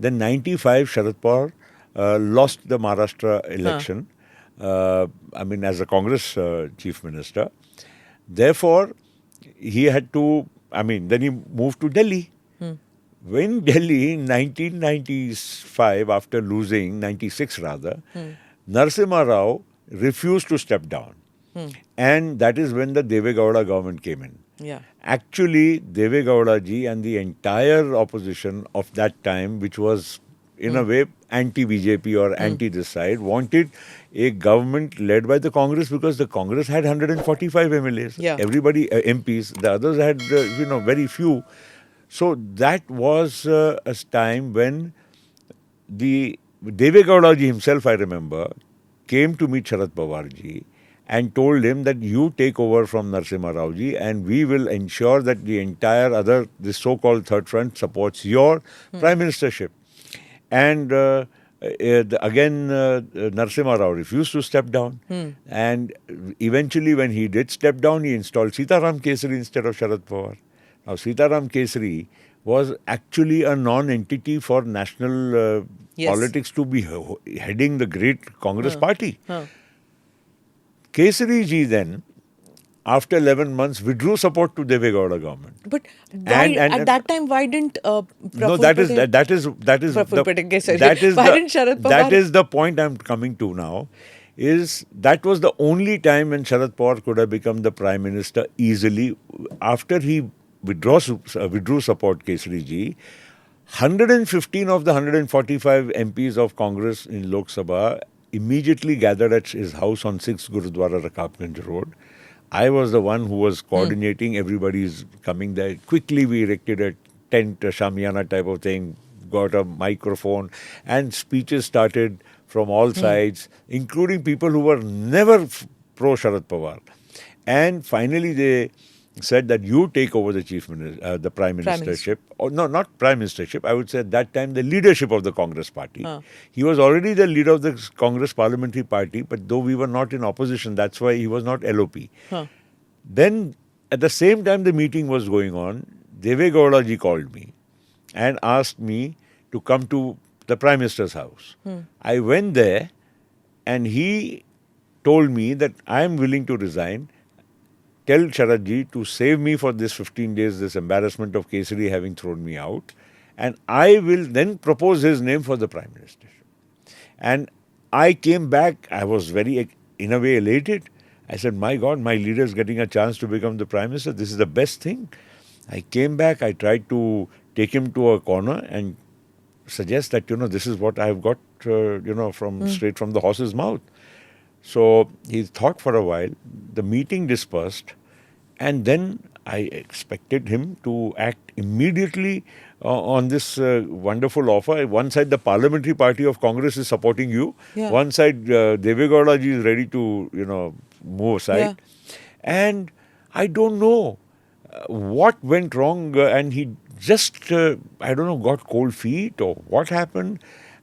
Then 95, Sharad Pawar lost the Maharashtra election. As a Congress chief minister. Therefore, he had to, then he moved to Delhi. When Delhi in 1995, after losing, 96 rather, Narasimha Rao refused to step down. And that is when the Deve Gowda government came in. Yeah. Actually, Deve Gowda ji and the entire opposition of that time, which was in a way anti-BJP or anti-this side, wanted a government led by the Congress because the Congress had 145 MLAs. Yeah. Everybody, MPs, the others had, very few. So that was a time when the Deve Gowda ji himself, I remember, came to meet Sharad Pawar ji and told him that you take over from Narasimha Rao ji and we will ensure that the entire this so-called third front supports your prime ministership. And again, Narasimha Rao refused to step down. And eventually when he did step down, he installed Sitaram Kesari instead of Sharad Pawar. Now, Sitaram Kesari was actually a non-entity for national politics to be heading the great Congress party. Kesari ji then, after 11 months, withdrew support to Deve Gowda government. But why, at that time, why didn't Praful Why didn't Sharad Pawar? That is the point I'm coming to now. That was the only time when Sharad Pawar could have become the Prime Minister easily. After he withdrew support, Kesari ji, 115 of the 145 MPs of Congress in Lok Sabha immediately gathered at his house on 6th Gurudwara Rakabganj Road. I was the one who was coordinating. Everybody's coming there. Quickly we erected a tent, a shamiana type of thing, got a microphone, and speeches started from all sides, including people who were never pro Sharad Pawar. And finally they said that you take over the the prime ministership. Or no, not prime ministership. I would say at that time the leadership of the Congress party. He was already the leader of the Congress parliamentary party, but though we were not in opposition, that's why he was not LOP. Then at the same time the meeting was going on, Deve Gowda ji called me and asked me to come to the Prime Minister's house. I went there and he told me that I am willing to resign. Tell Sharad ji to save me for this 15 days, this embarrassment of Kesari having thrown me out. And I will then propose his name for the Prime Minister. And I came back, I was very, in a way, elated. I said, my God, my leader is getting a chance to become the Prime Minister. This is the best thing. I came back, I tried to take him to a corner and suggest that, this is what I've got, straight from the horse's mouth. So he thought for a while, the meeting dispersed, and then I expected him to act immediately on this wonderful offer. One side, the parliamentary party of Congress is supporting you. Yeah. One side, Deve Gowda ji is ready to, move aside. Yeah. And I don't know what went wrong, and he just, got cold feet or what happened.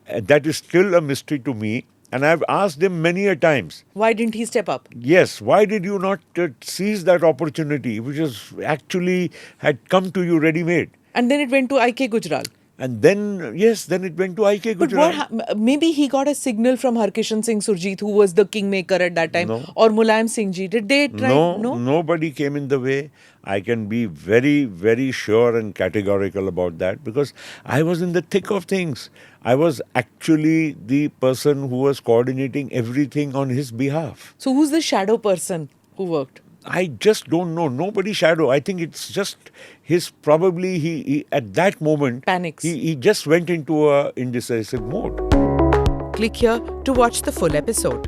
That is still a mystery to me. And I've asked him many a times. Why didn't he step up? Yes. Why did you not seize that opportunity, which actually had come to you ready-made? And then it went to I.K. Gujral. And then, yes, then it went to I.K. Gujral. But maybe he got a signal from Harkishan Singh Surjit, who was the kingmaker at that time, or Mulayam Singh ji. Did they try? No, nobody came in the way. I can be very, very sure and categorical about that because I was in the thick of things. I was actually the person who was coordinating everything on his behalf. So who's the shadow person who worked? I just don't know. Nobody shadow. I think it's just he at that moment panics. He just went into a indecisive mode. Click here to watch the full episode.